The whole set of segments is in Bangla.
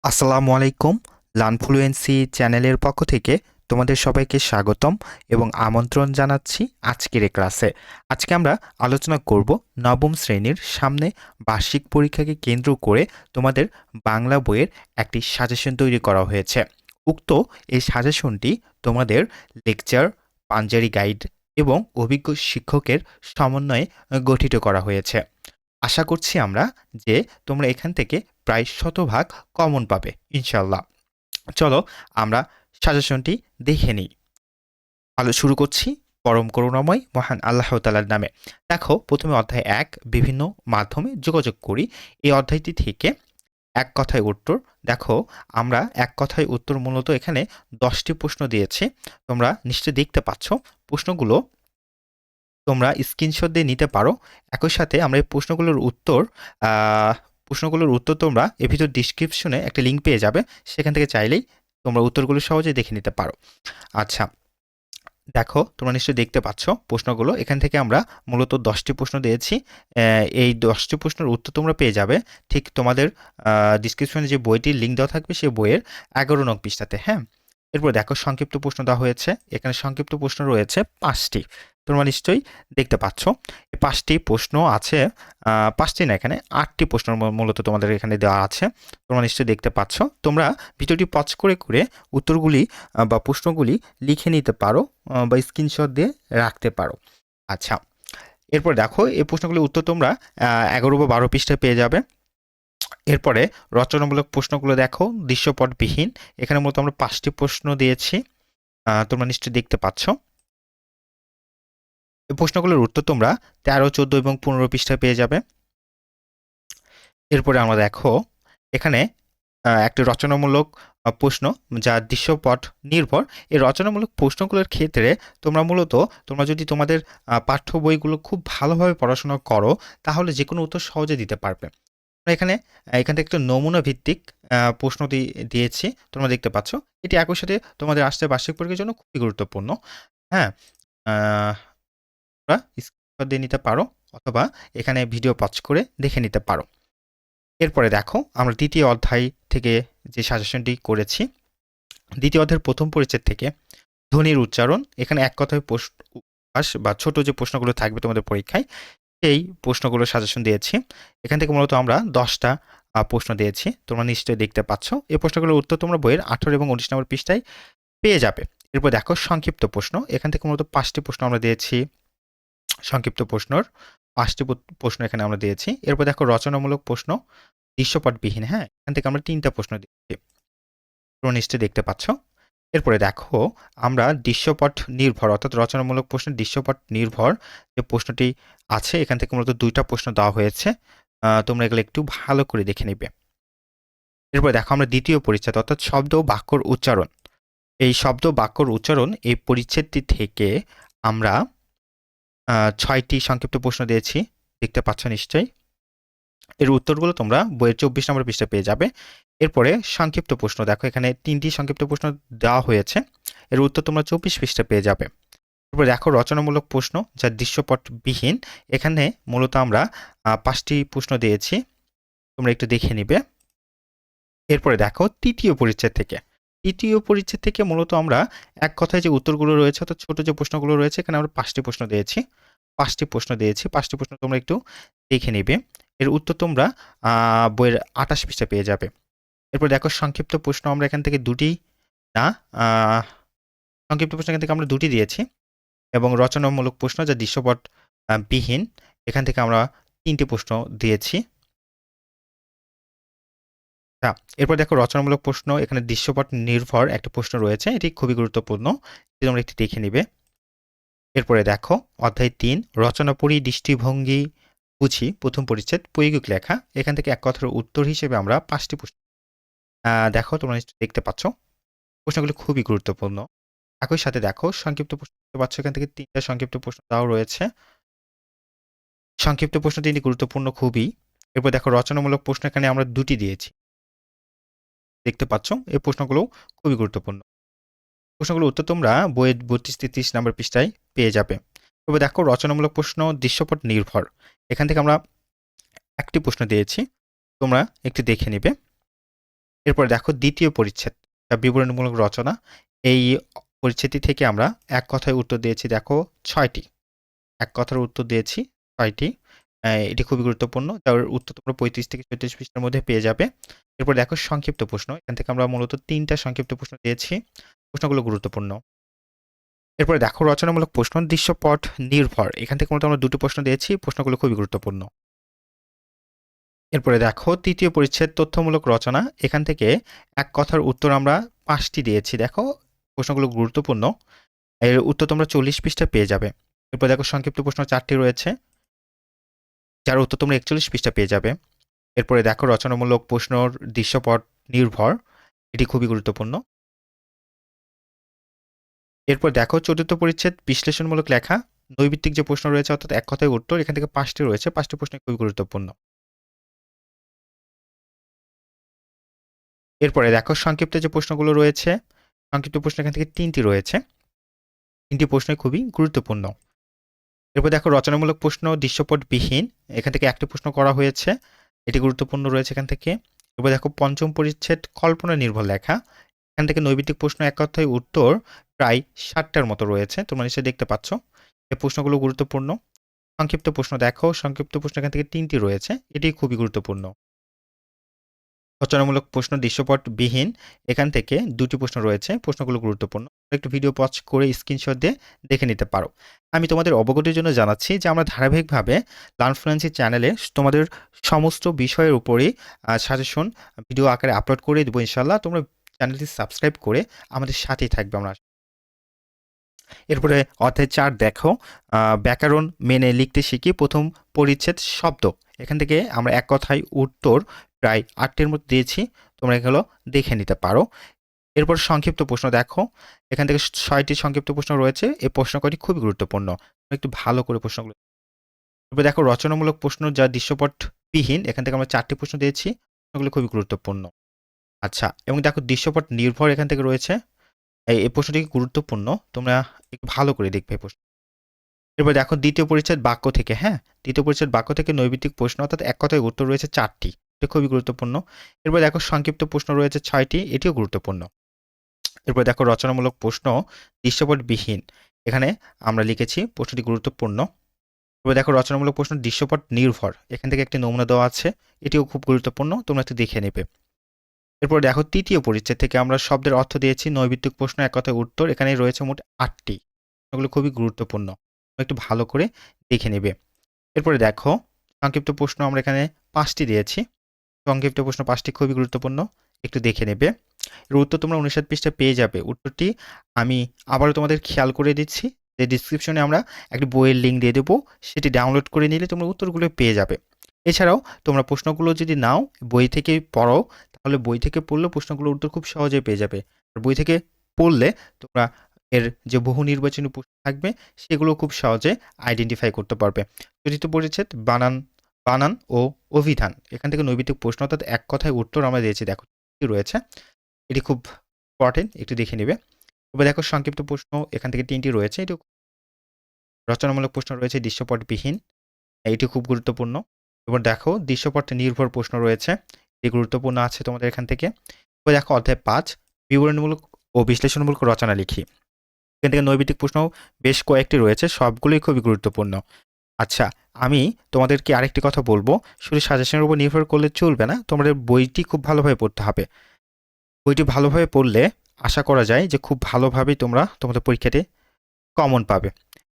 আসসালামু আলাইকুম। লার্নফ্লুয়েন্সি চ্যানেলের পক্ষ থেকে তোমাদের সবাইকে স্বাগতম এবং আমন্ত্রণ জানাচ্ছি আজকের এই ক্লাসে। আজকে আমরা আলোচনা করব নবম শ্রেণীর সামনে বার্ষিক পরীক্ষাকে কেন্দ্র করে তোমাদের বাংলা বইয়ের একটি সাজেশন তৈরি করা হয়েছে। উক্ত এই সাজেশনটি তোমাদের লেকচার, পাঞ্জারি গাইড এবং অভিজ্ঞ শিক্ষকের সমন্বয়ে গঠিত করা হয়েছে। আশা করছি আমরা যে তোমরা এখান থেকে প্রায় শতভাগ কমন পাবে ইনশাল্লাহ। চলো আমরা সাজেশনটি দেখে নিই। শুরু করছি পরম করুণাময় মহান আল্লাহ তাআলার নামে। দেখো, প্রথমে অধ্যায় ১ বিভিন্ন মাধ্যমে যোগাযোগ করি। এই অধ্যায়টি থেকে এক কথায় উত্তর। দেখো, আমরা এক কথায় উত্তর মূলত এখানে ১০টি প্রশ্ন দিয়েছি। তোমরা নিশ্চয়ই দেখতে পাচ্ছ। প্রশ্নগুলো তোমরা স্ক্রিনশট দিয়ে নিতে পারো। একই সাথে আমরা এই প্রশ্নগুলোর উত্তর তোমরা এর ভিতর ডিসক্রিপশনে একটা লিঙ্ক পেয়ে যাবে। সেখান থেকে চাইলেই তোমরা উত্তরগুলো সহজেই দেখে নিতে পারো। আচ্ছা, দেখো, তোমরা নিশ্চয়ই দেখতে পাচ্ছ প্রশ্নগুলো। এখান থেকে আমরা মূলত 10টি প্রশ্ন দিয়েছি। এই 10টি প্রশ্নের উত্তর তোমরা পেয়ে যাবে ঠিক তোমাদের ডিসক্রিপশনে যে বইটির লিঙ্ক দেওয়া থাকবে সেই বইয়ের 11 নং পৃষ্ঠাতে। হ্যাঁ, এরপর দেখো সংক্ষিপ্ত প্রশ্ন দেওয়া হয়েছে। এখানে সংক্ষিপ্ত প্রশ্ন রয়েছে 5টি। তোমরা নিশ্চয়ই দেখতে পাচ্ছ। এই 5টি প্রশ্ন আছে, 5টি না, এখানে 8টি প্রশ্ন মূলত তোমাদের এখানে দেওয়া আছে। তোমরা নিশ্চয়ই দেখতে পাচ্ছ। তোমরা ভিডিওটি পজ করে করে উত্তরগুলি বা প্রশ্নগুলি লিখে নিতে পারো বা স্ক্রিনশট দিয়ে রাখতে পারো। আচ্ছা, এরপর দেখো এই প্রশ্নগুলির উত্তর তোমরা 11 বা 12 পৃষ্ঠায় পেয়ে যাবে। এরপরে রচনামূলক প্রশ্নগুলো দেখো, দৃশ্যপটবিহীন। এখানে মূলত আমরা 5টি প্রশ্ন দিয়েছি। তোমরা নিশ্চয়ই দেখতে পাচ্ছ। এই প্রশ্নগুলোর উত্তর তোমরা 13, 14 এবং 15 পৃষ্ঠায় পেয়ে যাবে। এরপরে আমরা দেখো এখানে একটি রচনামূলক প্রশ্ন যা দৃশ্যপট নির্ভর। এই রচনামূলক প্রশ্নগুলোর ক্ষেত্রে তোমরা যদি তোমাদের পাঠ্য বইগুলো খুব ভালোভাবে পড়াশোনা করো তাহলে যে কোনো উত্তর সহজে দিতে পারবে। এখান থেকে একটা নমুনা ভিত্তিক প্রশ্ন দিয়েছি, তোমরা দেখতে পাচ্ছ। এটি একই সাথে তোমাদের আসছে বার্ষিক পরীক্ষার জন্য খুবই গুরুত্বপূর্ণ। হ্যাঁ, তোমরা স্ক্রিনশট দিয়ে নিতে পারো অথবা এখানে ভিডিও পজ করে দেখে নিতে পারো। এরপরে দেখো আমরা দ্বিতীয় অধ্যায় থেকে যে সাজেশনটি করেছি। দ্বিতীয় অধ্যায়ের প্রথম পরিচ্ছেদ থেকে ধ্বনির উচ্চারণ। এখানে এক কথায় বা ছোট যে প্রশ্নগুলো থাকবে তোমাদের পরীক্ষায় এই প্রশ্নগুলো সাজেশন দিয়েছি। এখান থেকে মূলত আমরা 10টা প্রশ্ন দিয়েছি। তোমরা নিশ্চয়ই দেখতে পাচ্ছ। এই প্রশ্নগুলোর উত্তর তোমরা বইয়ের 18 এবং 19 নম্বর পৃষ্ঠায় পেয়ে যাবে। এরপর দেখো সংক্ষিপ্ত প্রশ্ন। এখান থেকে মূলত 5টি প্রশ্ন আমরা দিয়েছি। সংক্ষিপ্ত প্রশ্নর 5টি প্রশ্ন এখানে আমরা দিয়েছি। এরপর দেখো রচনামূলক প্রশ্ন দৃশ্যপটবিহীন। হ্যাঁ, এখান থেকে আমরা 3টা প্রশ্ন দিয়েছি। তোমরা নিশ্চয়ই দেখতে পাচ্ছ। এরপরে দেখো আমরা দৃশ্যপট নির্ভর অর্থাৎ রচনামূলক প্রশ্নের দৃশ্যপট নির্ভর যে প্রশ্নটি আছে এখান থেকে মূলত 2টা প্রশ্ন দেওয়া হয়েছে। তোমরা এগুলো একটু ভালো করে দেখে নিবে। এরপরে দেখো আমরা দ্বিতীয় পরিচ্ছেদ অর্থাৎ শব্দ ও বাক্যর উচ্চারণ। এই শব্দ বাক্যর উচ্চারণ এই পরিচ্ছেদটি থেকে আমরা 6টি সংক্ষিপ্ত প্রশ্ন দিয়েছি। দেখতে পাচ্ছ নিশ্চয়ই। এর উত্তরগুলো তোমরা বইয়ের 24 নম্বর পৃষ্ঠায় পেয়ে যাবে। এরপরে সংক্ষিপ্ত প্রশ্ন দেখো, এখানে 3টি সংক্ষিপ্ত প্রশ্ন দেওয়া হয়েছে। এর উত্তর তোমরা 24 পৃষ্ঠায় পেয়ে যাবে। এরপর দেখো রচনামূলক প্রশ্ন যা দৃশ্যপটবিহীন। এখানে মূলত আমরা 5টি প্রশ্ন দিয়েছি। তোমরা একটু দেখে নিবে। এরপরে দেখো তৃতীয় পরিচ্ছেদ থেকে মূলত আমরা এক কথায় যে উত্তরগুলো রয়েছে অর্থাৎ ছোট যে প্রশ্নগুলো রয়েছে এখানে আমরা 5টি প্রশ্ন দিয়েছি। 5টি প্রশ্ন তোমরা একটু দেখে নিবে। এর উত্তর তোমরা বইয়ের 28 পৃষ্ঠায় পেয়ে যাবে। এরপর দেখো সংক্ষিপ্ত প্রশ্ন আমরা এখান থেকে 2টি না সংক্ষিপ্ত প্রশ্ন এখান থেকে আমরা 2টি দিয়েছি এবং রচনামূলক প্রশ্ন যা দৃশ্যপট বিহীন এখান থেকে আমরা 3টি প্রশ্ন দিয়েছি। এরপর দেখো রচনামূলক প্রশ্ন এখানে দৃশ্যপট নির্ভর একটা প্রশ্ন রয়েছে, এটি খুবই গুরুত্বপূর্ণ, তোমরা একটু দেখে নিবে। এরপরে দেখো অধ্যায় 3 রচনা পড়ি দৃষ্টিভঙ্গি বুঝি প্রথম পরিচ্ছেদ প্রয়োগিক লেখা। এখান থেকে এক কথার উত্তর হিসেবে আমরা 5টি প্রশ্ন দেখো, তোমরা দেখতে পাচ্ছ প্রশ্নগুলো খুবই গুরুত্বপূর্ণ। একই সাথে দেখো সংক্ষিপ্ত প্রশ্ন দেখতে পাচ্ছ, এখান থেকে 3টা সংক্ষিপ্ত প্রশ্ন দেওয়া রয়েছে। সংক্ষিপ্ত প্রশ্ন 3টি গুরুত্বপূর্ণ খুবই। এরপর দেখো রচনামূলক প্রশ্ন এখানে আমরা 2টি দিয়েছি। দেখতে পাচ্ছ এই প্রশ্নগুলো খুবই গুরুত্বপূর্ণ। প্রশ্নগুলোর উত্তর তোমরা বইয়ের 32-33 নম্বর পৃষ্ঠায় পেয়ে যাবে। তবে দেখো রচনামূলক প্রশ্ন দৃশ্যপট নির্ভর। এখান থেকে আমরা একটি প্রশ্ন দিয়েছি, তোমরা একটু দেখে নিবে। এরপরে দেখো দ্বিতীয় পরিচ্ছেদ, বিবরণমূলক রচনা। এই পরিচ্ছেদটি থেকে আমরা এক কথায় উত্তর দিয়েছি দেখো 6টি। এক কথার উত্তর দিয়েছি 6টি। এটি খুবই গুরুত্বপূর্ণ। যার উত্তর তোমরা 35 থেকে 36 পৃষ্ঠার মধ্যে পেয়ে যাবে। এরপর দেখো সংক্ষিপ্ত প্রশ্ন। এখান থেকে আমরা মূলত 3টা সংক্ষিপ্ত প্রশ্ন দিয়েছি। প্রশ্নগুলো গুরুত্বপূর্ণ। এরপরে দেখো রচনামূলক প্রশ্ন, দৃশ্যপট নির্ভর। এখান থেকে মূলত আমরা 2টি প্রশ্ন দিয়েছি। প্রশ্নগুলো খুবই গুরুত্বপূর্ণ। এরপরে দেখো তৃতীয় পরিচ্ছেদ, তথ্যমূলক রচনা। এখান থেকে এক কথার উত্তর আমরা 5টি দিয়েছি। দেখো প্রশ্নগুলো গুরুত্বপূর্ণ। এর উত্তর তোমরা 40 পৃষ্ঠায় পেয়ে যাবে। এরপর দেখো সংক্ষিপ্ত প্রশ্ন 4টি রয়েছে, যার উত্তর তোমরা 41 পৃষ্ঠা পেয়ে যাবে। এরপরে দেখো রচনামূলক প্রশ্নর দৃশ্যপট নির্ভর, এটি খুবই গুরুত্বপূর্ণ। এরপর দেখো চতুর্থ পরিচ্ছেদ, বিশ্লেষণমূলক লেখা। নৈবিত্তিক যে প্রশ্ন রয়েছে অর্থাৎ এক কথায় উত্তর, এখান থেকে 5টি রয়েছে। 5টি প্রশ্ন খুবই গুরুত্বপূর্ণ। এরপরে দেখো সংক্ষিপ্ত যে প্রশ্নগুলো রয়েছে, সংক্ষিপ্ত প্রশ্ন এখান থেকে 3টি রয়েছে। 3টি প্রশ্নই খুবই গুরুত্বপূর্ণ। এরপর দেখো রচনামূলক প্রশ্ন দৃশ্যপটবিহীন। এখান থেকে একটি প্রশ্ন করা হয়েছে, এটি গুরুত্বপূর্ণ রয়েছে এখান থেকে। এরপর দেখো পঞ্চম পরিচ্ছেদ, কল্পনা নির্ভর লেখা। এখান থেকে নৈবিত্তিক প্রশ্ন এক কথায় উত্তর প্রায় 60টার মতো রয়েছে, তোমরা নিশ্চয়ই দেখতে পাচ্ছ। এই প্রশ্নগুলো গুরুত্বপূর্ণ। সংক্ষিপ্ত প্রশ্ন দেখো, সংক্ষিপ্ত প্রশ্ন এখান থেকে 3টি রয়েছে, এটি খুবই গুরুত্বপূর্ণ। রচনামূলক প্রশ্ন দৃশ্যপটবিহীন, এখান থেকে 2টি প্রশ্ন রয়েছে, প্রশ্নগুলো গুরুত্বপূর্ণ। একটু ভিডিও পজ করে স্ক্রিনশট দিয়ে দেখে নিতে পারো। আমি তোমাদের অবগতির জন্য জানাচ্ছি যে আমরা ধারাবাহিকভাবে লার্ন ফ্লুয়েন্সি চ্যানেলে তোমাদের সমস্ত বিষয়ের উপরেই সাজেশন ভিডিও আকারে আপলোড করে দেবো ইনশাল্লাহ। তোমরা চ্যানেলটি সাবস্ক্রাইব করে আমাদের সাথেই থাকবে। আমরা এরপরে অধ্যায় 4 দেখো, ব্যাকরণ মেনে লিখতে শিখি। প্রথম পরিচ্ছেদ শব্দ। এখান থেকে আমরা এক কথায় উত্তর প্রায় 8টির মধ্যে দিয়েছি, তোমরা এগুলো দেখে নিতে পারো। এরপর সংক্ষিপ্ত প্রশ্ন দেখো, এখান থেকে 6টি সংক্ষিপ্ত প্রশ্ন রয়েছে। এই প্রশ্ন কয়টি খুবই গুরুত্বপূর্ণ, একটু ভালো করে প্রশ্নগুলো। এরপর দেখো রচনামূলক প্রশ্ন যা দৃশ্যপটবিহীন, এখান থেকে আমরা 4টি প্রশ্ন দিয়েছি, প্রশ্নগুলো খুবই গুরুত্বপূর্ণ। আচ্ছা, এবং দেখো দৃশ্যপট নির্ভর এখান থেকে রয়েছে। এই প্রশ্নটি গুরুত্বপূর্ণ, তোমরা একটু ভালো করে দেখবে এই প্রশ্ন। এরপর দেখো দ্বিতীয় পরিচ্ছেদ বাক্য থেকে। হ্যাঁ, দ্বিতীয় পরিচ্ছেদ বাক্য থেকে নৈবিত্তিক প্রশ্ন অর্থাৎ এক কথায় উত্তর রয়েছে 4টি, এটা খুবই গুরুত্বপূর্ণ। এরপর দেখো সংক্ষিপ্ত প্রশ্ন রয়েছে 6টি, এটিও গুরুত্বপূর্ণ। এরপর দেখো রচনামূলক প্রশ্ন দৃশ্যপটবিহীন। এখানে আমরা লিখেছি, প্রশ্নটি গুরুত্বপূর্ণ। এরপর দেখো রচনামূলক প্রশ্ন দৃশ্যপট নির্ভর। এখান থেকে একটি নমুনা দেওয়া আছে, এটিও খুব গুরুত্বপূর্ণ, তোমরা একটু দেখে নেবে। এরপর দেখো তৃতীয় পরিচ্ছেদ থেকে আমরা শব্দের অর্থ দিয়েছি। নৈবিত্তিক প্রশ্ন এক কথায় উত্তর, এখানে রয়েছে মোট 8টি, এগুলো খুবই গুরুত্বপূর্ণ, একটু ভালো করে দেখে নেবে। এরপরে দেখো সংক্ষিপ্ত প্রশ্ন আমরা এখানে 5টি দিয়েছি। সংক্ষিপ্ত প্রশ্ন 5টি খুবই গুরুত্বপূর্ণ, একটু দেখে নেবে। এর উত্তর তোমরা 59 পৃষ্ঠায় পেয়ে যাবে। উত্তরটি আমি আবারও তোমাদের খেয়াল করে দিচ্ছি যে ডিসক্রিপশনে আমরা একটি বইয়ের লিঙ্ক দিয়ে দেবো, সেটি ডাউনলোড করে নিলে তোমরা উত্তরগুলো পেয়ে যাবে। এছাড়াও তোমরা প্রশ্নগুলো যদি নাও বই থেকে পড়ো, তাহলে বই থেকে পড়লেও প্রশ্নগুলোর উত্তর খুব সহজেই পেয়ে যাবে। আর বই থেকে পড়লে তোমরা এর যে বহু নির্বাচনী প্রশ্ন থাকবে সেগুলো খুব সহজে আইডেন্টিফাই করতে পারবে। চতুর্থ পরিচ্ছেদ বানান বানান ও অভিধান। এখান থেকে নৈবিত্তিক প্রশ্ন অর্থাৎ এক কথায় উত্তর আমরা দিয়েছি, দেখো কি রয়েছে, এটি খুব ইম্পর্টেন্ট, একটু দেখে নেবে। এবার দেখো সংক্ষিপ্ত প্রশ্ন এখান থেকে 3টি রয়েছে। এটি রচনামূলক প্রশ্ন রয়েছে দৃশ্যপটবিহীন, এটি খুব গুরুত্বপূর্ণ। এবার দেখো দৃশ্যপট নির্ভর প্রশ্ন রয়েছে, এটি গুরুত্বপূর্ণ আছে তোমাদের এখান থেকে। এবার দেখো অধ্যায় 5 বিবরণমূলক ও বিশ্লেষণমূলক রচনা লিখি। এখান থেকে নৈবিত্তিক প্রশ্ন বেশ কয়েকটি রয়েছে, সবগুলোই খুবই গুরুত্বপূর্ণ। আচ্ছা, আমি তোমাদেরকে আরেকটি কথা বলবো, শুধু সাজেশনের উপর নির্ভর করলে চলবে না, তোমাদের বইটি খুব ভালোভাবে পড়তে হবে। বইটি ভালোভাবে পড়লে আশা করা যায় যে খুব ভালোভাবেই তোমরা তোমাদের পরীক্ষাতে কমন পাবে।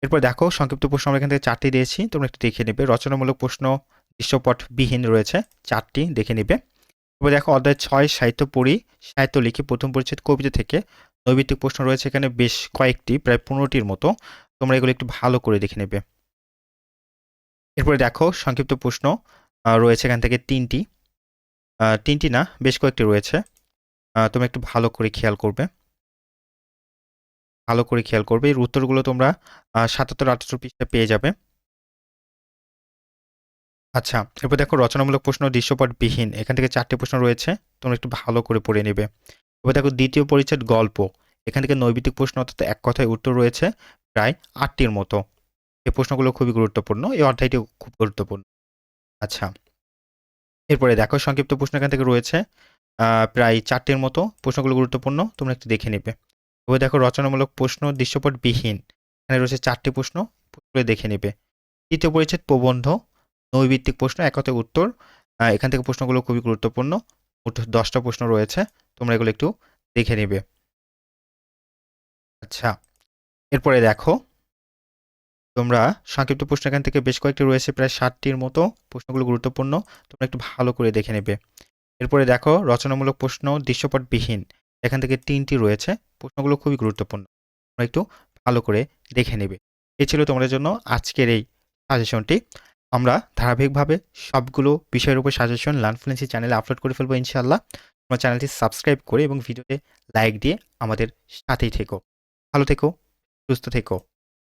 এরপর দেখো সংক্ষিপ্ত প্রশ্ন আমরা এখান থেকে 4টি দিয়েছি, তোমরা একটু দেখে নেবে। রচনামূলক প্রশ্ন দৃশ্যপটবিহীন রয়েছে 4টি, দেখে নেবে। এবার দেখো অধ্যায় 6 সাহিত্য পড়ি, সাহিত্য লিখি। প্রথম পরিচ্ছেদ কবিতা থেকে নৈবিত্তিক প্রশ্ন রয়েছে এখানে বেশ কয়েকটি, প্রায় 15টির মতো, তোমরা এগুলো একটু ভালো করে দেখে নেবে। এরপরে দেখো সংক্ষিপ্ত প্রশ্ন রয়েছে এখান থেকে 3টি, 3টি না বেশ কয়েকটি রয়েছে, তোমরা একটু ভালো করে খেয়াল করবে, ভালো করে খেয়াল করবে। এর উত্তরগুলো তোমরা 77-78 পৃষ্ঠায় পেয়ে যাবে। আচ্ছা, এরপর দেখো রচনামূলক প্রশ্ন দৃশ্যপটবিহীন। এখান থেকে 4টি প্রশ্ন রয়েছে, তোমরা একটু ভালো করে পড়ে নেবে। এবার দেখো দ্বিতীয় পরিচ্ছেদ গল্প। এখান থেকে নৈবিত্তিক প্রশ্ন অর্থাৎ এক কথায় উত্তর রয়েছে প্রায় 8টির মতো। এই প্রশ্নগুলো খুবই গুরুত্বপূর্ণ, এই অধ্যায়টিও খুব গুরুত্বপূর্ণ। আচ্ছা, এরপরে দেখো সংক্ষিপ্ত প্রশ্ন এখান থেকে রয়েছে প্রায় 4টের মতো। প্রশ্নগুলো গুরুত্বপূর্ণ, তোমরা একটু দেখে নেবে। তবে দেখো রচনামূলক প্রশ্ন দৃশ্যপটবিহীন, এখানে রয়েছে 4টি প্রশ্ন, প্রশ্নগুলো দেখে নেবে। তৃতীয় পরিচ্ছেদ প্রবন্ধ, নৈর্ভিত্তিক প্রশ্ন, এক কথায় উত্তর। এখান থেকে প্রশ্নগুলো খুবই গুরুত্বপূর্ণ, মোট 10টা প্রশ্ন রয়েছে, তোমরা এগুলো একটু দেখে নেবে। আচ্ছা, এরপরে দেখো তোমরা সংক্ষিপ্ত প্রশ্ন এখান থেকে বেশ কয়েকটি রয়েছে, প্রায় 60টির মতো। প্রশ্নগুলো গুরুত্বপূর্ণ, তোমরা একটু ভালো করে দেখে নেবে। এরপরে দেখো রচনামূলক প্রশ্ন দৃশ্যপটবিহীন, এখান থেকে 3টি রয়েছে, প্রশ্নগুলো খুবই গুরুত্বপূর্ণ, তোমরা একটু ভালো করে দেখে নেবে। এই ছিল তোমাদের জন্য আজকের এই সাজেশনটি। আমরা ধারাবাহিকভাবে সবগুলো বিষয়ের উপর সাজেশন লার্ন ফ্লুয়েন্সি চ্যানেলে আপলোড করে ফেলবো ইনশাআল্লাহ। তোমরা চ্যানেলটি সাবস্ক্রাইব করে এবং ভিডিওতে লাইক দিয়ে আমাদের সাথেই থেকো। ভালো থেকো, সুস্থ থেকো।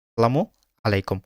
আসসালামু আলাইকুম।